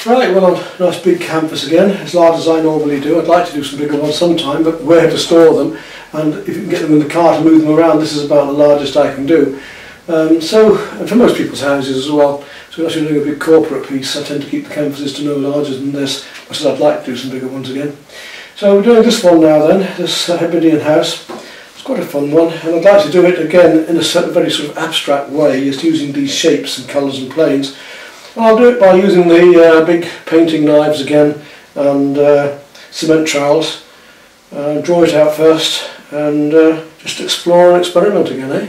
Right, well, a nice big canvas again, as large as I normally do. I'd like to do some bigger ones sometime, but where to store them, and if you can get them in the car to move them around, this is about the largest I can do. And for most people's houses as well, so unless you're doing a big corporate piece, I tend to keep the canvases to no larger than this, much as I'd like to do some bigger ones again. So we're doing this one now then, this Hebridean house. It's quite a fun one, and I'd like to do it again in a very sort of abstract way, just using these shapes and colours and planes. And I'll do it by using the big painting knives again and cement trowels. Draw it out first and just explore and experiment again, eh?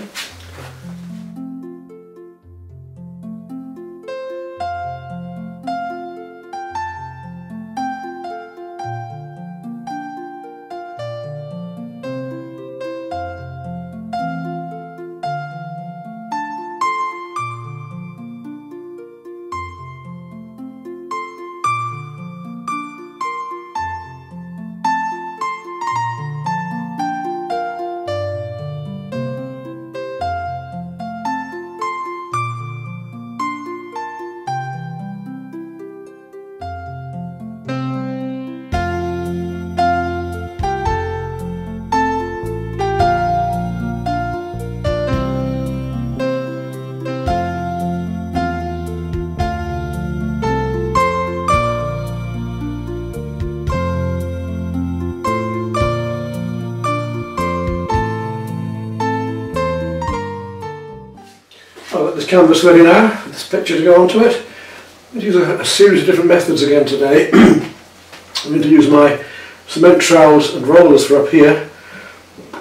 I've got this canvas ready now, with this picture to go onto it. I'm going to use a series of different methods again today. I'm going to use my cement trowels and rollers for up here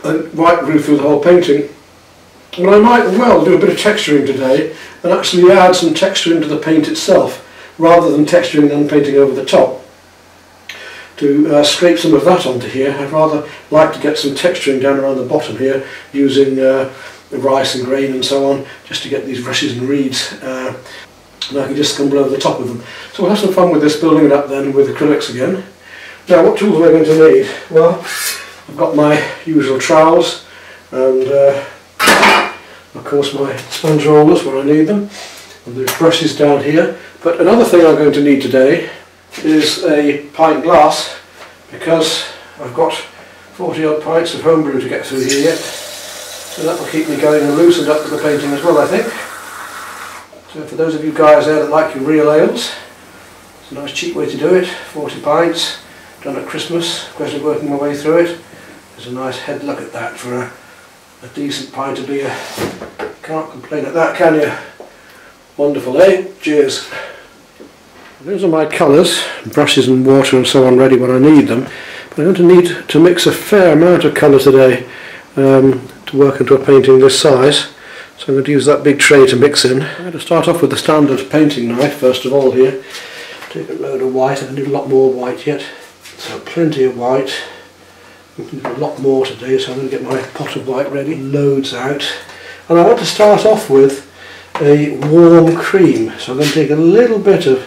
and right through the whole painting. But I might well do a bit of texturing today and actually add some texture into the paint itself rather than texturing and painting over the top. To scrape some of that onto here, I'd rather like to get some texturing down around the bottom here using the rice and grain and so on, just to get these rushes and reeds, and I can just stumble over the top of them. So we'll have some fun with this, building it up then with acrylics again. Now, what tools am I going to need? Well, I've got my usual trowels and of course my sponge rollers where I need them, and there's brushes down here. But another thing I'm going to need today is a pint glass, because I've got 40 odd pints of homebrew to get through here yet. So that will keep me going and loosened up for the painting as well, I think. So for those of you guys there that like your real ales, it's a nice cheap way to do it. 40 pints, done at Christmas, gradually working my way through it. There's a nice head look at that for a decent pint of beer. Can't complain at that, can you? Wonderful, eh? Cheers. Those are my colours, brushes and water and so on ready when I need them. But I'm going to need to mix a fair amount of colour today to work into a painting this size. So I'm going to use that big tray to mix in. I'm going to start off with the standard painting knife first of all here. Take a load of white. I need a lot more white yet. So plenty of white. I'm going to do a lot more today, so I'm going to get my pot of white ready. Loads out. And I want to start off with a warm cream. So I'm going to take a little bit of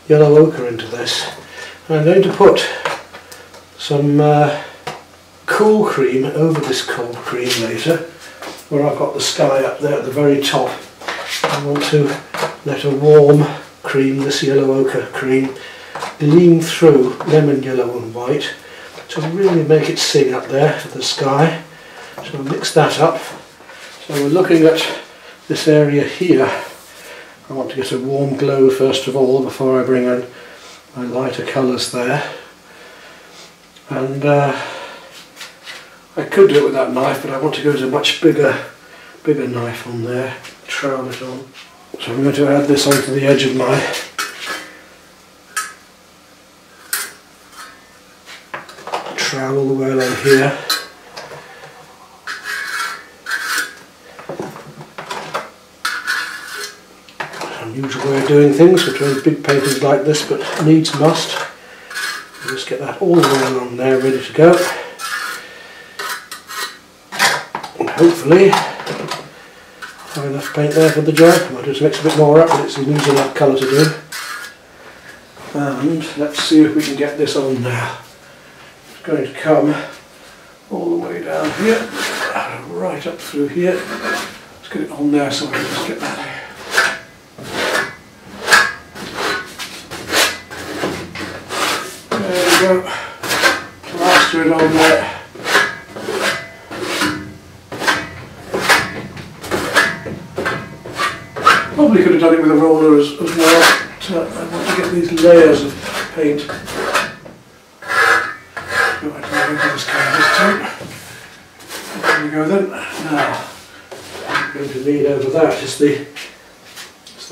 yellow ochre into this. And I'm going to put some cool cream over this cold cream later, where I've got the sky up there at the very top. I want to let a warm cream, this yellow ochre cream, gleam through lemon yellow and white to really make it sing up there to the sky. So I'll mix that up. So we're looking at this area here. I want to get a warm glow first of all before I bring in my lighter colours there. And I could do it with that knife, but I want to go to a much bigger knife on there, trowel it on. So I'm going to add this onto the edge of my trowel all the way along here. Unusual way of doing things for doing big paintings like this, but needs must. Just get that all the way along there, ready to go. And hopefully have enough paint there for the job. I might just mix a bit more up, but it's needs enough colour to do. And let's see if we can get this on now. It's going to come all the way down here, right up through here. Let's get it on there so I can just get that. There we go. Plaster it on there. Probably could have done it with a roller as well. So I want to get these layers of paint. This canvas too. There we go then. Now, I'm going to need over that is the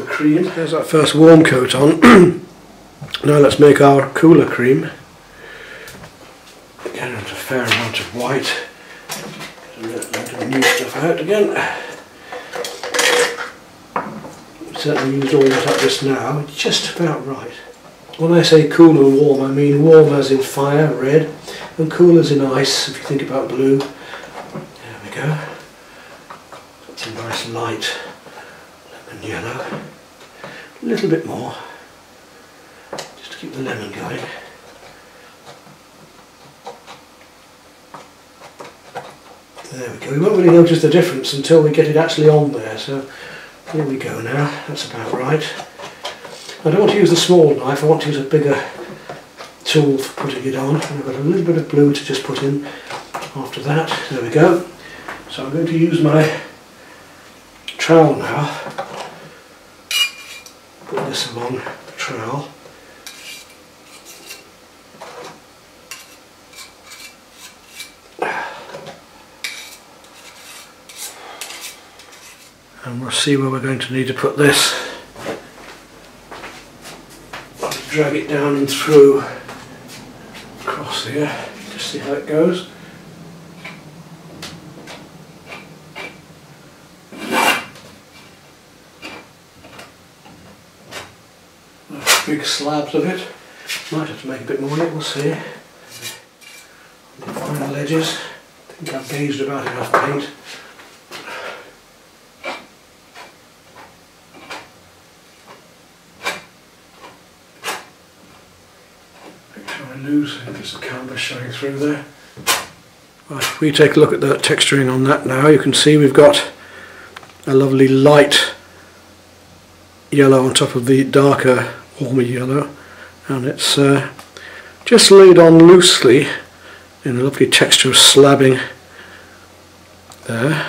cream. There's that first warm coat on. Now let's make our cooler cream. Again, a fair amount of white. Get a little new stuff out again. Certainly used all that up just now. It's just about right. When I say cool and warm, I mean warm as in fire, red, and cool as in ice, if you think about blue. There we go. That's a nice light lemon yellow. A little bit more, just to keep the lemon going. There we go. We won't really notice the difference until we get it actually on there, so here we go now. That's about right. I don't want to use the small knife, I want to use a bigger tool for putting it on. I've got a little bit of blue to just put in after that. There we go. So I'm going to use my trowel now. Put this along the trowel. And we'll see where we're going to need to put this. I'll drag it down and through across here, just see how it goes. Big slabs of it. Might have to make a bit more on it, we'll see. The final edges. I think I've gauged about enough paint. Loose, there's the canvas showing through there. Right, if we take a look at the texturing on that now, you can see we've got a lovely light yellow on top of the darker, warmer yellow, and it's just laid on loosely in a lovely texture of slabbing there.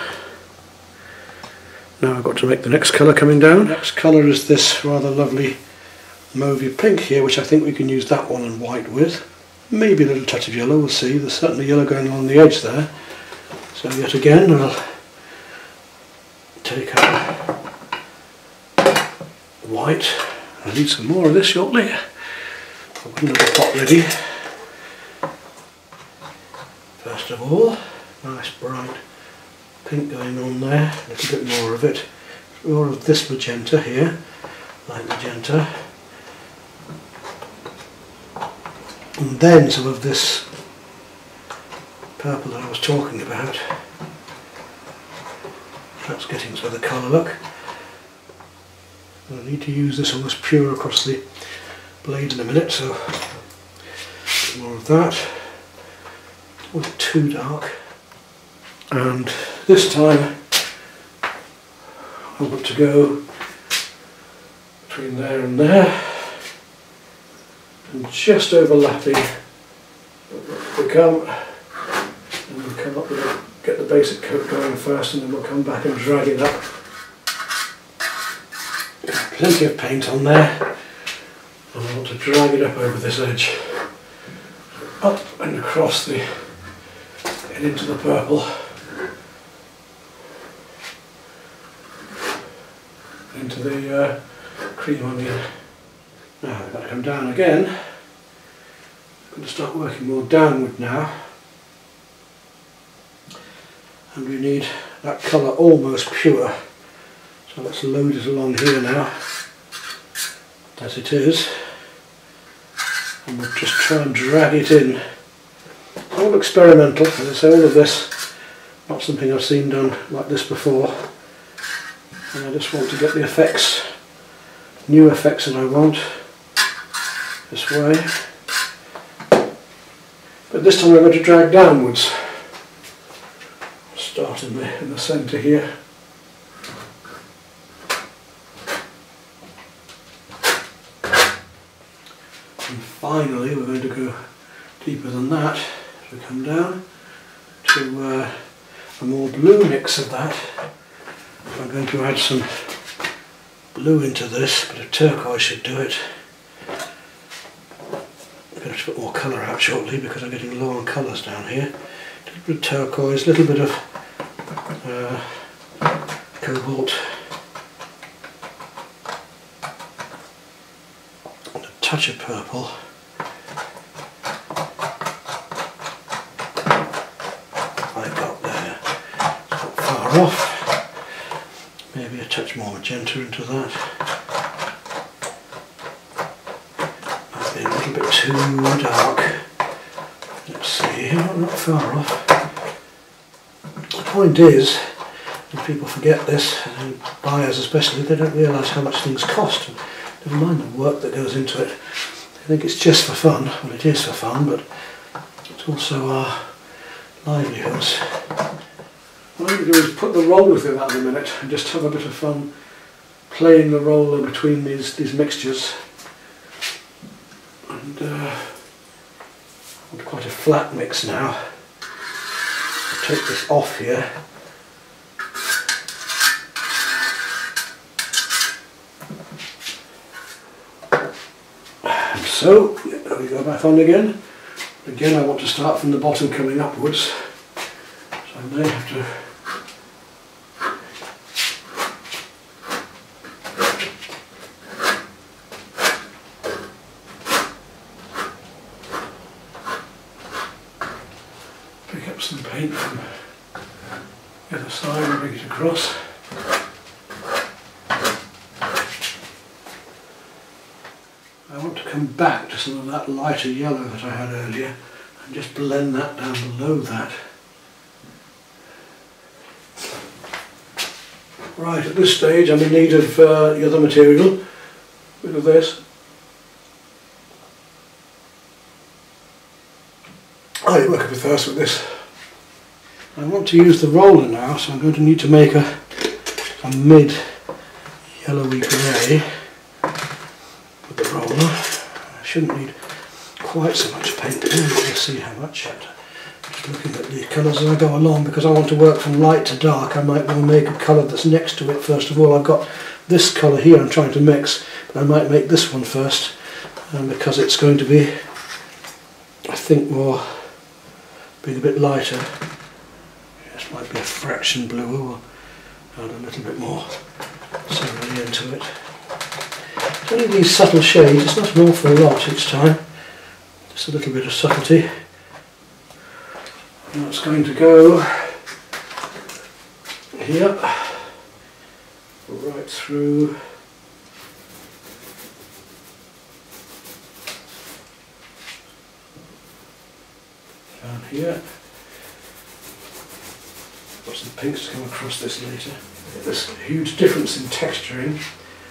Now I've got to make the next colour coming down. The next colour is this rather lovely mauvey pink here, which I think we can use that one and white with. Maybe a little touch of yellow, we'll see. There's certainly yellow going along the edge there. So yet again I'll take out white. I need some more of this shortly. I've got another pot ready. First of all, nice bright pink going on there, a little bit more of it. More of this magenta here, light magenta. And then some of this purple that I was talking about. That's getting to the colour look. I need to use this almost pure across the blade in a minute, so a bit more of that. It wasn't too dark. And this time I want to go between there and there. And just overlapping, we come and we'll come up with get the basic coat going first, and then we'll come back and drag it up. Plenty of paint on there, and I want to drag it up over this edge, up and across the and into the purple, into the cream on the. Now I've got to come down again. I'm going to start working more downward now. And we need that colour almost pure. So let's load it along here now, as it is. And we'll just try and drag it in. All experimental, as I say, all of this, not something I've seen done like this before. And I just want to get the effects, new effects that I want. This way, but this time I'm going to drag downwards. Start in the centre here. And finally we're going to go deeper than that as we come down to a more blue mix of that. I'm going to add some blue into this, a bit of turquoise should do it. I'm going to put more colour out shortly because I'm getting low on colours down here. A little bit of turquoise, a little bit of cobalt, and a touch of purple. I got there. It's not far off. Maybe a touch more magenta into that. Might be a little bit too dark. Let's see, not far off. The point is, and people forget this, and buyers especially, they don't realise how much things cost. And never mind the work that goes into it. They think it's just for fun. Well, it is for fun, but it's also our livelihoods. What I'm going to do is put the roller through that in a minute and just have a bit of fun playing the roller between these mixtures. And I want quite a flat mix now. I'll take this off here. So, there we go, back on again. Again, I want to start from the bottom coming upwards. So I may have to pick up some paint from the other side and bring it across. I want to come back to some of that lighter yellow that I had earlier and just blend that down below that. Right, at this stage I'm in need of the other material, a bit of this. I work a bit first with this. I want to use the roller now, so I'm going to need to make a mid yellowy grey. The roller. I shouldn't need quite so much paint. Let's see how much. Just looking at the colours as I go along, because I want to work from light to dark. I might want to make a colour that's next to it first of all. I've got this colour here I'm trying to mix, but I might make this one first because it's going to be, I think, more being a bit lighter. This might be a fraction bluer. We'll add a little bit more ceremony into it. Only these subtle shades, it's not an awful lot each time, just a little bit of subtlety. And that's going to go here, right through down here. Got some pinks to come across this later. There's a huge difference in texturing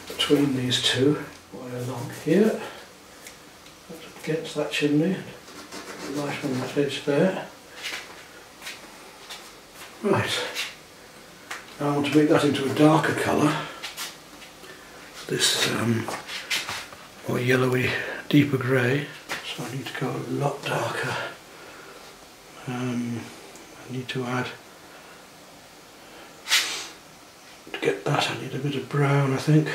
between these two, way along here, against that chimney, light on that edge there. Right, now I want to make that into a darker colour, this more yellowy, deeper grey, so I need to go a lot darker. I need to add, to get that I need a bit of brown, I think.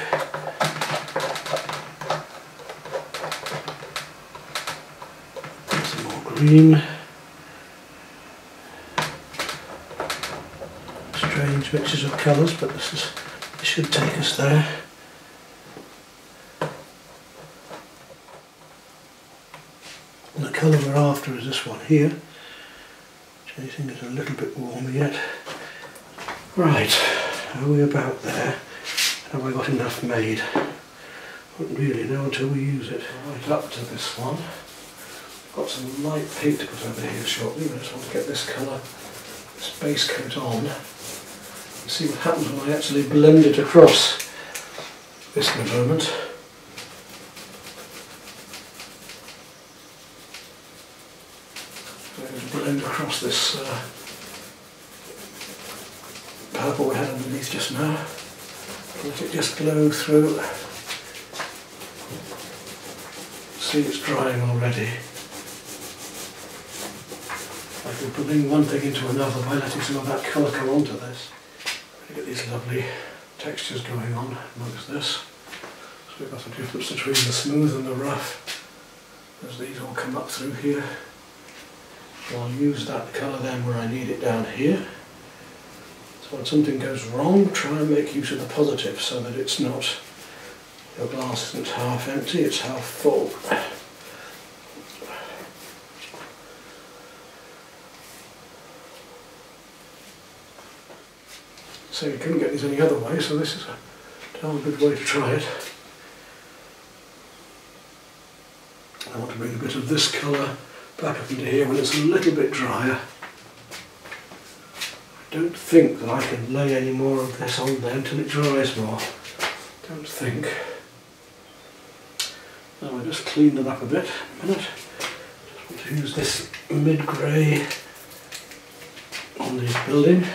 Some more green. Strange mixes of colours, but this should take us there. And the colour we're after is this one here, which I think is a little bit warmer yet. Right. Are we about there? Have I got enough made? I won't really know until we use it. Right up to this one. I've got some light paint to put over here shortly, but I just want to get this colour, this base coat on, and see what happens when I actually blend it across this in a moment. I'm going to blend across this purple we had underneath just now. Let it just glow through. See see it's drying already. I can putting one thing into another by letting some of that colour come onto this. Get these lovely textures going on amongst this. So we've got a difference between the smooth and the rough as these all come up through here. So I'll use that colour then where I need it down here. So when something goes wrong, try and make use of the positive so that it's not, your glass isn't half empty, it's half full. So you couldn't get these any other way, so this is a darn good way to try it. I want to bring a bit of this colour back up into here when it's a little bit drier. I don't think that I can lay any more of this on there until it dries more. Don't think. Now I'll just clean it up a bit. A minute. Just want to use this mid-grey on the building.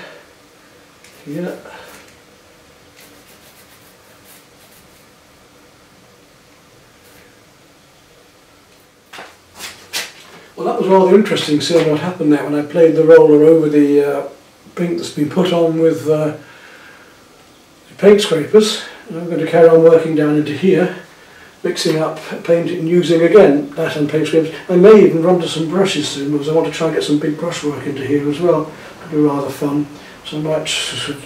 Yeah. Well, that was rather interesting seeing what happened there when I played the roller over the paint that's been put on with the paint scrapers. And I'm going to carry on working down into here, mixing up paint and using again that and paint scrapers. I may even run to some brushes soon because I want to try and get some big brush work into here as well. It'll be rather fun. So I might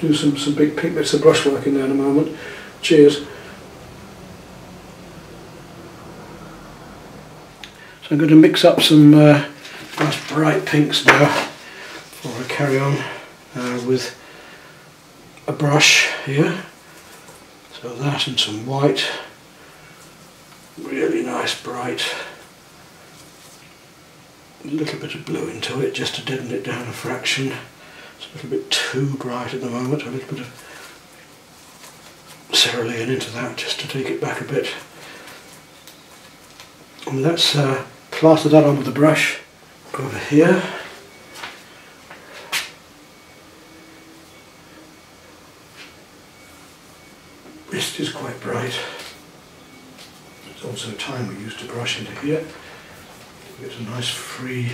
do some big pink bits of brushwork in there in a moment. Cheers. So I'm going to mix up some nice bright pinks now before I carry on with a brush here. So that and some white. Really nice bright. A little bit of blue into it just to deaden it down a fraction. It's a little bit too bright at the moment, a little bit of cerulean into that just to take it back a bit. And let's plaster that on with the brush over here. This is quite bright. It's also time we use to brush into here. Get a nice free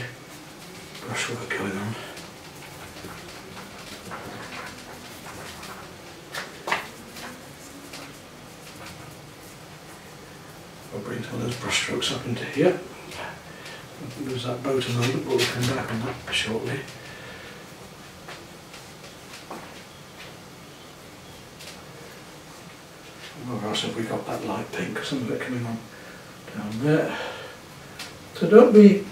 brushwork going on. I'll bring some of those brush strokes up into here. Lose that boat a moment, but we'll come back on that shortly. Where else have we got that light pink? Some of it coming on down there. So don't be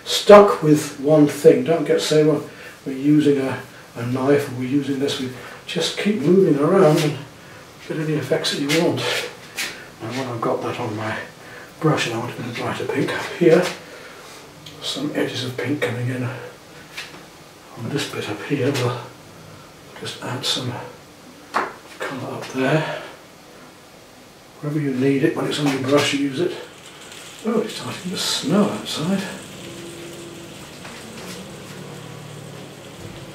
stuck with one thing. Don't get say, well, we're using a knife or we're using this. We just keep moving around and get any effects that you want. And when I've got that on my brush and I want a bit of brighter pink up here, some edges of pink coming in on this bit up here, we'll just add some colour up there. Wherever you need it, when it's on your brush you use it. Oh, it's starting to snow outside.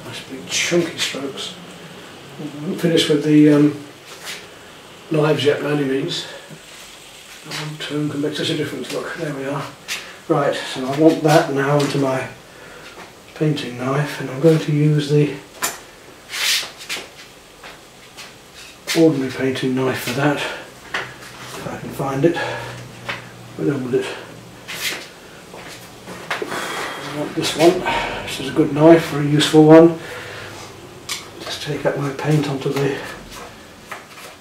Nice big chunky strokes. I haven't finished with the knives yet by any means. One tone can make such a difference. Look, there we are. Right, so I want that now into my painting knife, and I'm going to use the ordinary painting knife for that, if I can find it. Where would it? I want this one. This is a good knife, very useful one. Just take out my paint onto the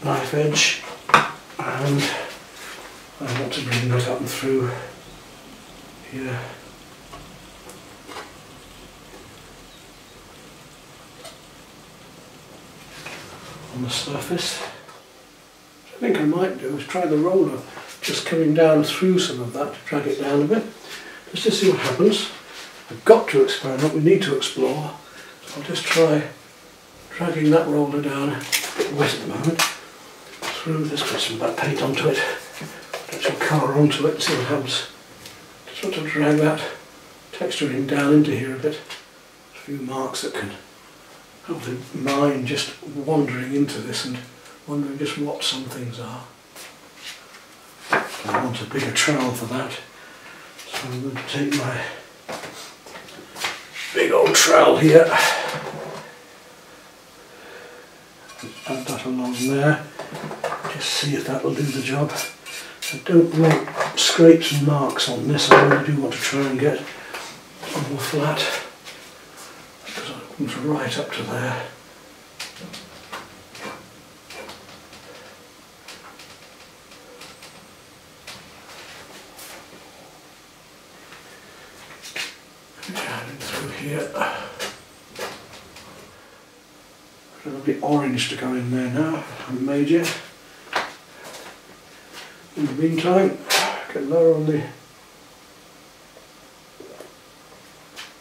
knife edge, and I want to bring that up and through here. On the surface. What I think I might do is try the roller just coming down through some of that to drag it down a bit, just to see what happens. I've got to experiment, we need to explore. So I'll just try dragging that roller down, a bit wet at the moment, through this, put some of that paint onto it, put some colour onto it and see what happens. Just want to drag that texturing down into here a bit. A few marks that can help the mind just wandering into this and wondering just what some things are. I want a bigger trowel for that. So I'm going to take my big old trowel here and add that along there. Just see if that will do the job. I don't want scrapes and marks on this. I really do want to try and get more flat because it comes right up to there. Through here. Got a lovely orange to go in there now. I haven't made yet. In the meantime, get lower on the.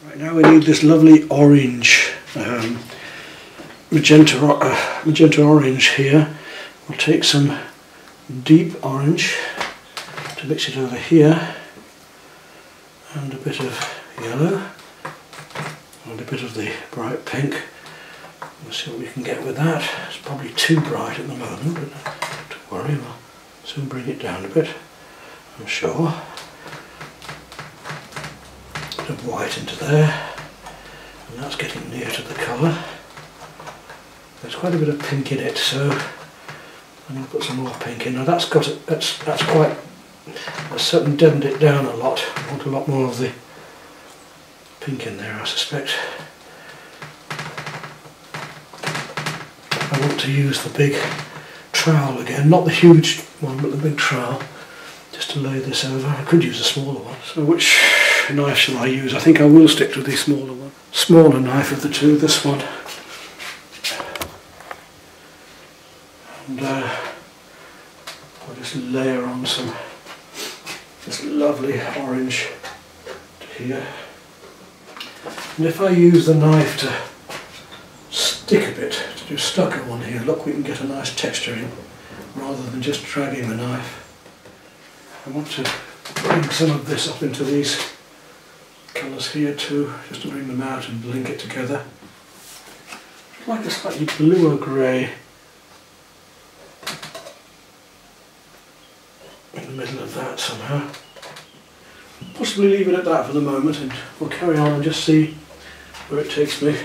Right now we need this lovely orange, magenta orange here. We'll take some deep orange to mix it over here, and a bit of yellow and a bit of the bright pink. We'll see what we can get with that. It's probably too bright at the moment, but don't worry, we'll soon bring it down a bit, I'm sure. A bit of white into there, and that's getting near to the colour. There's quite a bit of pink in it, so I'm going to put some more pink in. Now that's certainly deadened it down a lot. I want a lot more of the pink in there, I suspect. I want to use the big trowel again, not the huge one but the big trowel, just to lay this over. I could use a smaller one. So which knife shall I use? I think I will stick to the smaller one. Smaller knife of the two, this one. And I'll just layer on some this lovely orange to here. And if I use the knife to stick a bit, to do stucco on here, look, we can get a nice texture in rather than just dragging the knife. I want to bring some of this up into these colours here too, just to bring them out and link it together. I'd like a slightly bluer grey in the middle of that somehow. Possibly leave it at that for the moment, and we'll carry on and just see where it takes me.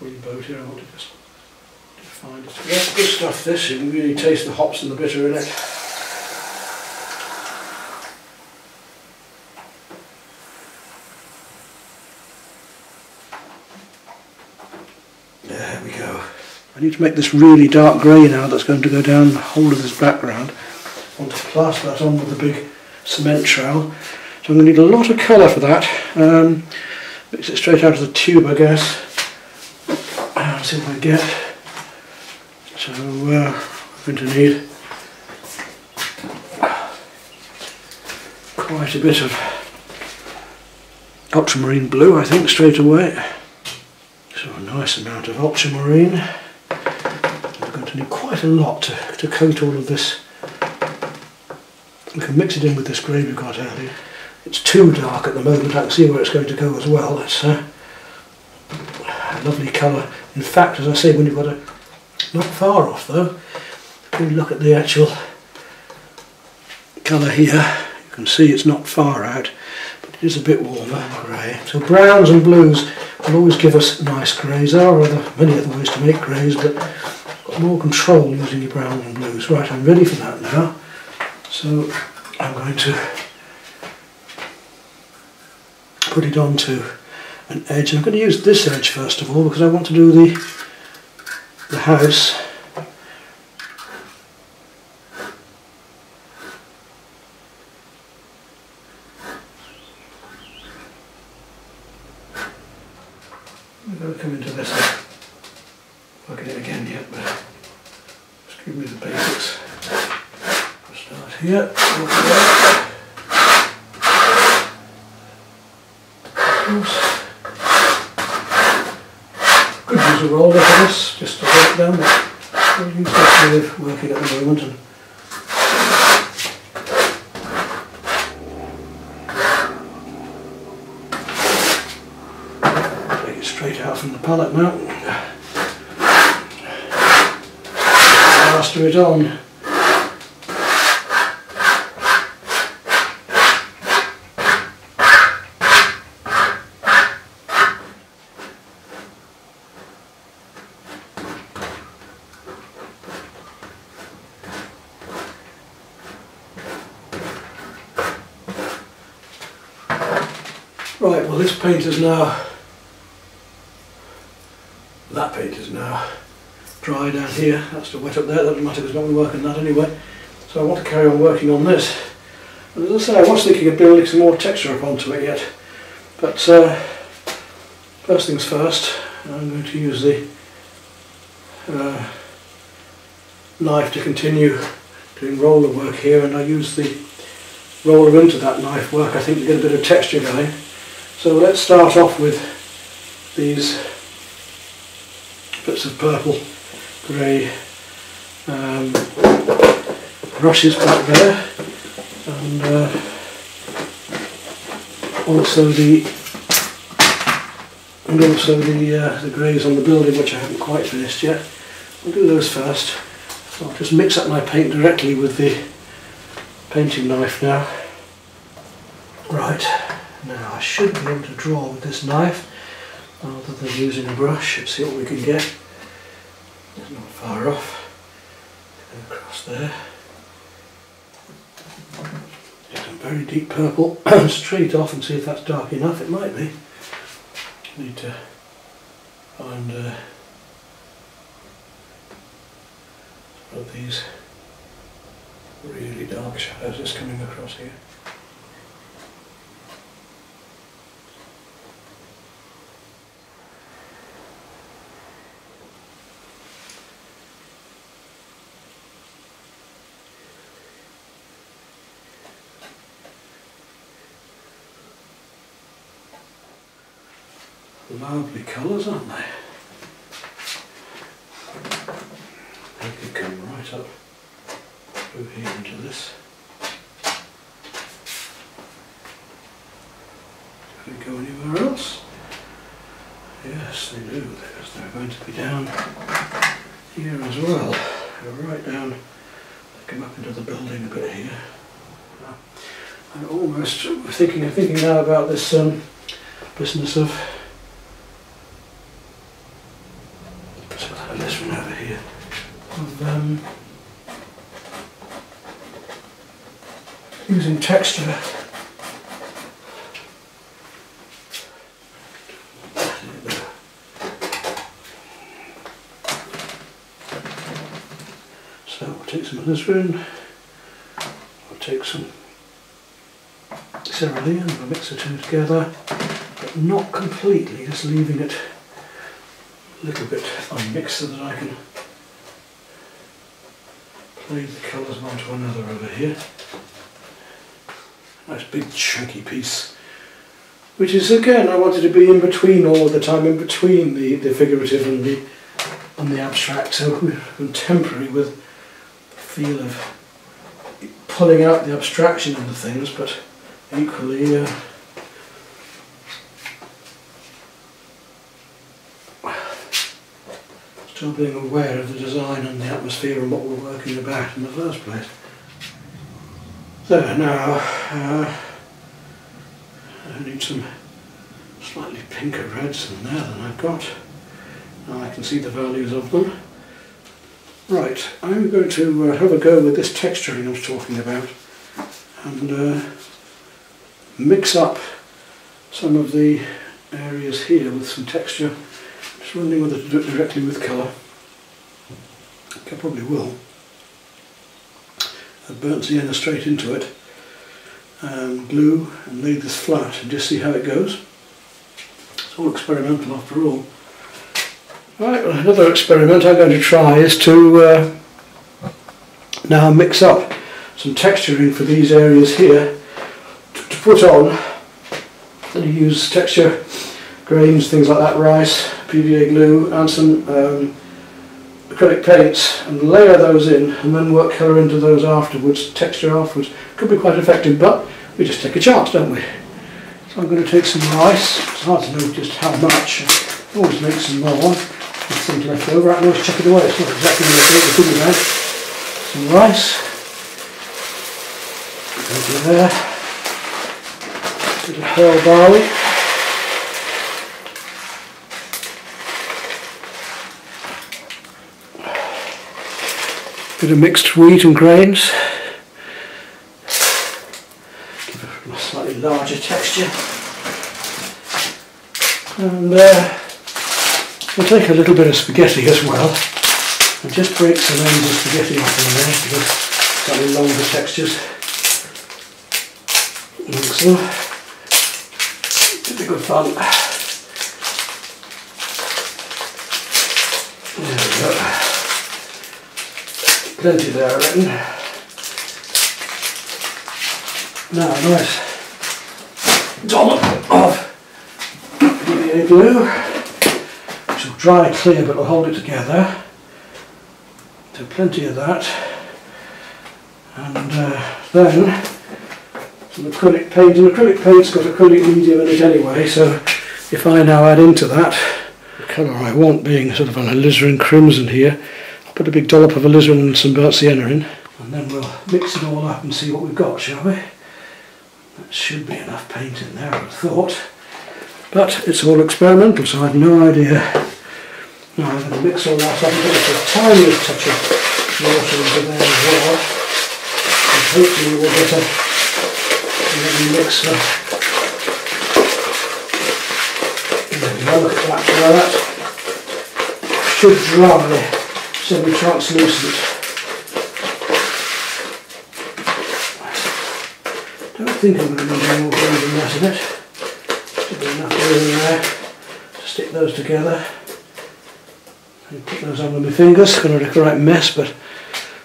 Really boat here, I want to just find it. That's good stuff, this. You can really taste the hops and the bitter in it. There we go. I need to make this really dark grey now that's going to go down the whole of this background. I want to plaster that on with a big cement trowel. So I'm going to need a lot of colour for that. Mix it straight out of the tube, I guess. See what I get. So we're going to need quite a bit of ultramarine blue, I think, straight away. So a nice amount of ultramarine. We're going to need quite a lot to coat all of this. We can mix it in with this grey we got earlier. It's too dark at the moment. I can see where it's going to go as well. It's a lovely colour. In fact, as I say, when you've got a not far off though, if you look at the actual colour here, you can see it's not far out, but it is a bit warmer grey. So browns and blues will always give us nice greys. There are many other ways to make greys, but you've got more control using your browns and blues. Right, I'm ready for that now. So I'm going to put it onto an edge. I'm going to use this edge first of all because I want to do the house. I'm going to come into this and work it again yet, but just give me the basics. I'll start here. Could use a roller for this, just to work down, but I'll use this way of working at the moment. And take it straight out from the palette now. Plaster it on. Right, well this paint is now, that paint is now dry down here. That's still wet up there, that doesn't matter because I'm not going to work on that anyway. So I want to carry on working on this. And as I say, I was thinking of building some more texture up onto it yet. But first things first, I'm going to use the knife to continue doing roller work here, and I use the roller into that knife work, I think, to get a bit of texture going. So let's start off with these bits of purple, grey brushes back there, and also the greys on the building, which I haven't quite finished yet. I'll do those first. I'll just mix up my paint directly with the painting knife now. Right, now I should be able to draw with this knife rather than using a brush. Let's see what we can get. It's not far off. Go across there. Get some very deep purple straight off and see if that's dark enough. It might be. Need to find of these really dark shadows just coming across here. Lovely colours, aren't they? They could come right up through here into this. Do they go anywhere else? Yes, they do, because they're going to be down here as well. Go right down, they come up into the building a bit here. I'm almost thinking now about this business of this one over here, of using texture. So we'll take some of this in, we'll take some cerulean and we'll mix the two together, but not completely, just leaving it a little bit unmixed so that I can play the colours one to another over here. Nice big chunky piece, which is, again, I wanted to be in between all the time, in between the figurative and the abstract, so contemporary with the feel of pulling out the abstraction of the things, but equally still being aware of the design and the atmosphere and what we're working about in the first place. There, now I need some slightly pinker reds in there than I've got. Now I can see the values of them. Right, I'm going to have a go with this texturing I was talking about and mix up some of the areas here with some texture. Just running with it directly with colour. I probably will. I've burnt sienna straight into it, glue and laid this flat and just see how it goes. It's all experimental after all. Right, well, another experiment I'm going to try is to now mix up some texturing for these areas here to put on, and use texture grains, things like that, rice, PVA glue and some acrylic paints, and layer those in and then work colour into those afterwards, texture afterwards. Could be quite effective, but we just take a chance, don't we? So I'm going to take some rice. It's hard to know just how much. I always make some more. There's things left over, I can always chuck it away. It's not exactly what I think the about. Some rice. Go there. A bit of whole barley. Bit of mixed wheat and grains. Give it a slightly larger texture. And we'll take a little bit of spaghetti as well and just break some ends of spaghetti off in there because it's slightly longer textures. So, it'll be good fun. There we go. Plenty there, I reckon. Now, nice dollop of PVA glue, which will dry clear but will hold it together. So plenty of that. And then some acrylic paint. And acrylic paint's got acrylic medium in it anyway, so if I now add into that the colour I want, being sort of an alizarin crimson here, I'll put a big dollop of alizarin and some burnt sienna in, and then we'll mix it all up and see what we've got, shall we? That should be enough paint in there, I would have thought. But it's all experimental, so I have no idea. Now I'm going to mix all that up and put the tiniest touch of water into there as well. And hopefully we'll get a little mixer. There we go, look at that. Now that should dry semi-translucent. I don't think I'm going to need any more glue than that in it. Should be enough glue in there to stick those together. And put those on with my fingers. Going to look a right mess, but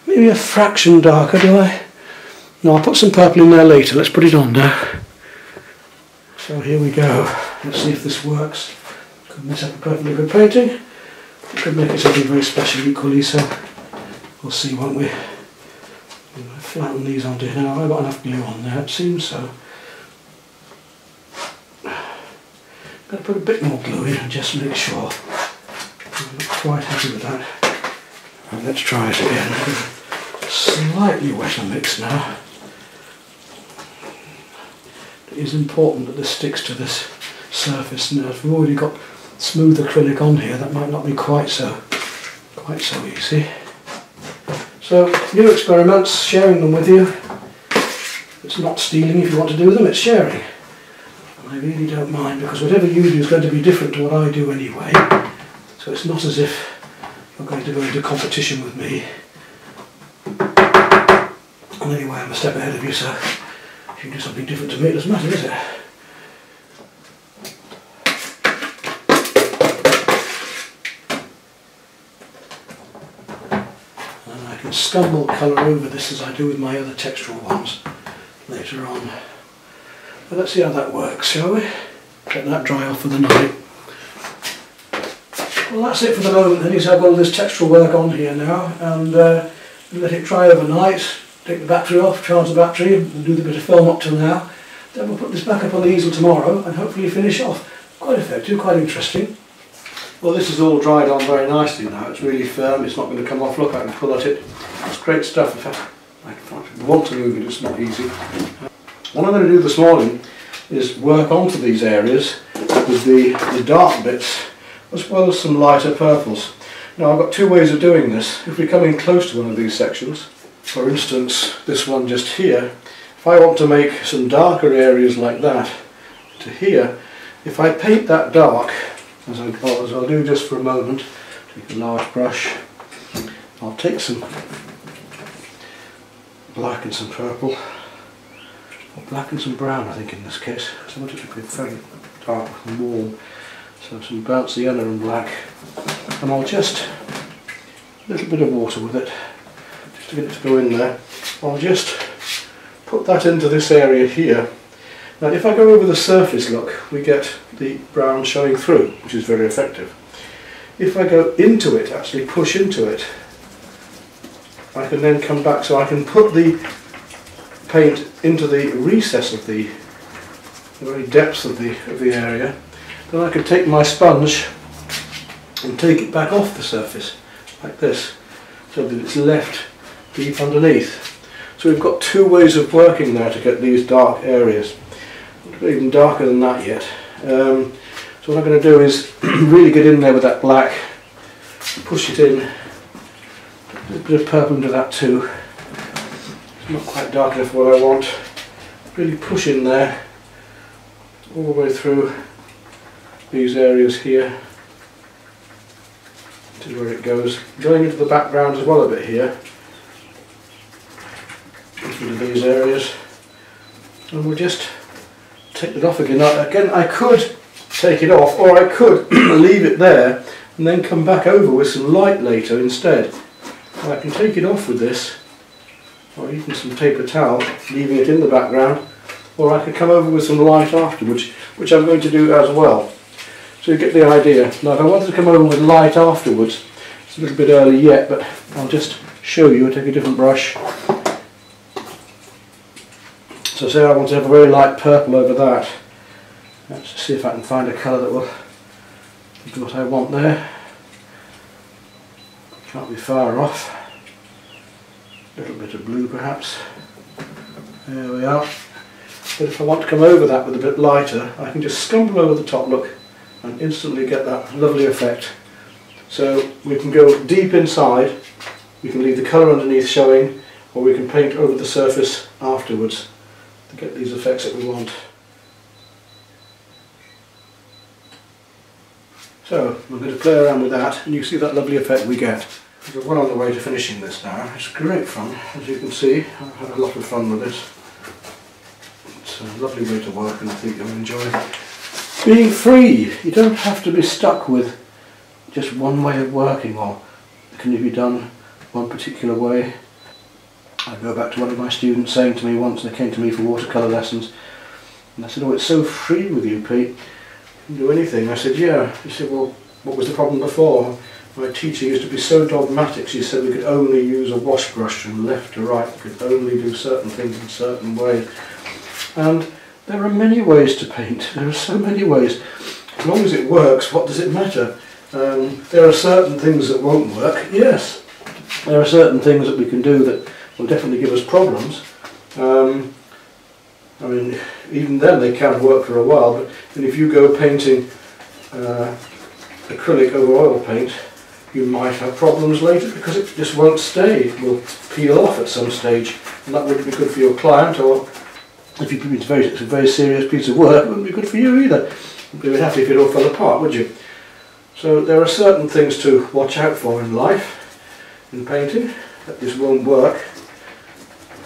maybe a fraction darker, do I? No, I'll put some purple in there later. Let's put it on now. So here we go. Let's see if this works. Could mess up a perfectly good painting. It could make it something very special equally, so we'll see, won't we? I'm going to flatten these onto here now. I've got enough glue on there, it seems so. I'm going to put a bit more glue in and just make sure. I'm not quite happy with that. Right, let's try it again. Slightly wetter mix now. It is important that this sticks to this surface. Now, if we've already got smooth acrylic on here, that might not be quite so easy. So, new experiments, sharing them with you. It's not stealing if you want to do them, it's sharing. And I really don't mind, because whatever you do is going to be different to what I do anyway. So it's not as if you're going to go into competition with me. And anyway, I'm a step ahead of you, so if you do something different to me, it doesn't matter, does it? Scumble colour over this as I do with my other textural ones later on. But let's see how that works, shall we? Let that dry off for the night. Well, that's it for the moment. Then you have all this textural work on here now, and let it dry overnight. Take the battery off, charge the battery, and do the bit of film up till now. Then we'll put this back up on the easel tomorrow and hopefully finish off. Quite effective, quite interesting. Well, this is all dried on very nicely now. It's really firm, it's not going to come off. Look, I can pull at it. It's great stuff. In fact, I want to move it, it's not easy. What I'm going to do this morning is work onto these areas with the dark bits as well as some lighter purples. Now, I've got two ways of doing this. If we come in close to one of these sections, for instance this one just here, if I want to make some darker areas like that to here, if I paint that dark, as I'll do just for a moment, take a large brush, I'll take some black and some purple, or black and some brown I think in this case, because I want it to be very dark and warm. So some burnt sienna and black, and I'll just, a little bit of water with it, just to get it to go in there. I'll just put that into this area here. Now if I go over the surface, look, we get the brown showing through, which is very effective. If I go into it, actually push into it, I can then come back, so I can put the paint into the recess of the very depths of the area. Then I can take my sponge and take it back off the surface, like this, so that it's left deep underneath. So we've got two ways of working now to get these dark areas. Even darker than that yet. So what I'm going to do is really get in there with that black, push it in, a bit of purple into that too. It's not quite dark enough for what I want. Really push in there all the way through these areas here. This is where it goes. Going into the background as well a bit here. Into these areas. And we'll just take it off again. Now, again, I could take it off, or I could leave it there and then come back over with some light later instead. I can take it off with this, or even some paper towel, leaving it in the background, or I could come over with some light afterwards, which I'm going to do as well. So you get the idea. Now if I wanted to come over with light afterwards, it's a little bit early yet, but I'll just show you. I'll take a different brush. So say I want to have a very light purple over that. Let's see if I can find a colour that will do what I want there. Can't be far off. A little bit of blue perhaps. There we are. But if I want to come over that with a bit lighter, I can just scumble over the top, look, and instantly get that lovely effect. So we can go deep inside, we can leave the colour underneath showing, or we can paint over the surface afterwards to get these effects that we want. So we're going to play around with that, and you see that lovely effect we get. We're well on the way to finishing this now. It's great fun, as you can see. I've had a lot of fun with this. It's a lovely way to work, and I think you'll enjoy being free. You don't have to be stuck with just one way of working, or it can be done one particular way. I go back to one of my students saying to me once, they came to me for watercolour lessons, and I said, "Oh, it's so free with you, Pete. You can do anything." I said, "Yeah." He said, "Well, what was the problem before? My teacher used to be so dogmatic. She said we could only use a wash brush from left to right. We could only do certain things in certain ways." And there are many ways to paint. There are so many ways. As long as it works, what does it matter? There are certain things that won't work. Yes, there are certain things that we can do that will definitely give us problems. I mean, even then they can work for a while, but if you go painting acrylic over oil paint, you might have problems later because it just won't stay. It will peel off at some stage, and that wouldn't be good for your client, or if you think it's a very serious piece of work, it wouldn't be good for you either. You'd be happy if it all fell apart, would you? So there are certain things to watch out for in life, in painting, that this won't work.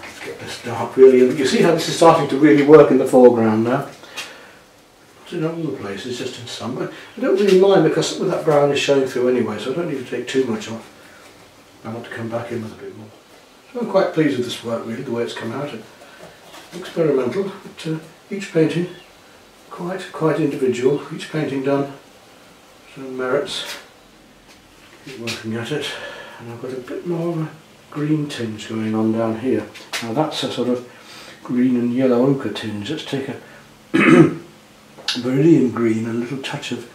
Let's get this dark really, and you see how this is starting to really work in the foreground now. Not in all the places, just in some, but I don't really mind because some of that brown is showing through anyway, so I don't need to take too much off. I want to come back in with a bit more. So I'm quite pleased with this work really, the way it's come out. Experimental, but each painting quite individual, each painting done some merits. Keep working at it, and I've got a bit more of a green tinge going on down here. Now that's a sort of green and yellow ochre tinge. Let's take a beryllium green and a little touch of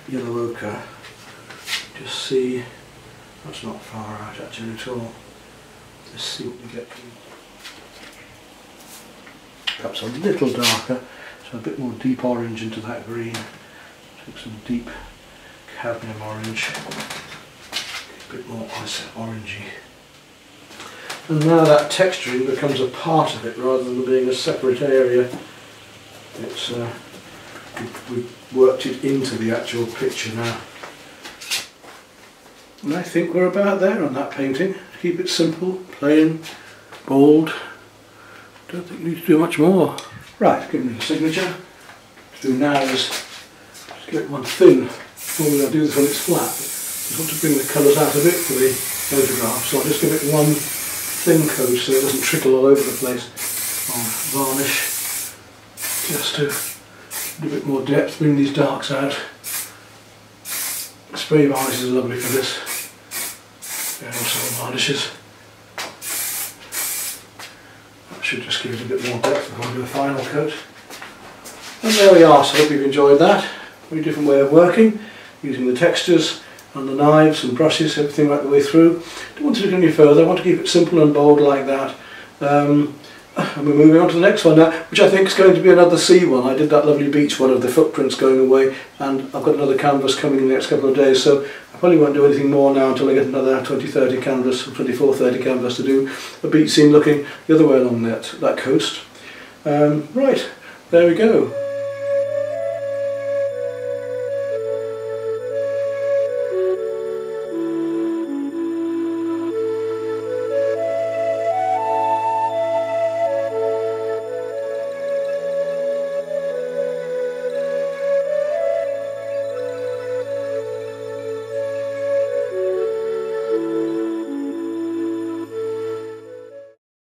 yellow ochre. Just see, that's not far out actually at all. Let's see what we get. Perhaps a little darker, so a bit more deep orange into that green. Take some deep cadmium orange, a bit more orangey. And now that texturing becomes a part of it rather than being a separate area. It's we've worked it into the actual picture now. And I think we're about there on that painting. Keep it simple, plain, bold. Don't think we need to do much more. Right, give me the signature. What to do now is just get it one thin. Normally I do this when it's flat, but I just want to bring the colours out of it for the photograph, so I'll just give it one thin coat so it doesn't trickle all over the place on varnish. Just to give a bit more depth, bring these darks out. Spray varnish is lovely for this. And also varnishes. That should just give it a bit more depth before I do a final coat. And there we are, so I hope you've enjoyed that. Very different way of working, using the textures and the knives and brushes, everything right the way through. Don't want to do it any further, I want to keep it simple and bold like that. And we're moving on to the next one now, which I think is going to be another sea one. I did that lovely beach one of the footprints going away, and I've got another canvas coming in the next couple of days, so I probably won't do anything more now until I get another 2030 canvas, or 2430 canvas to do a beach scene looking the other way along that coast. Right, there we go.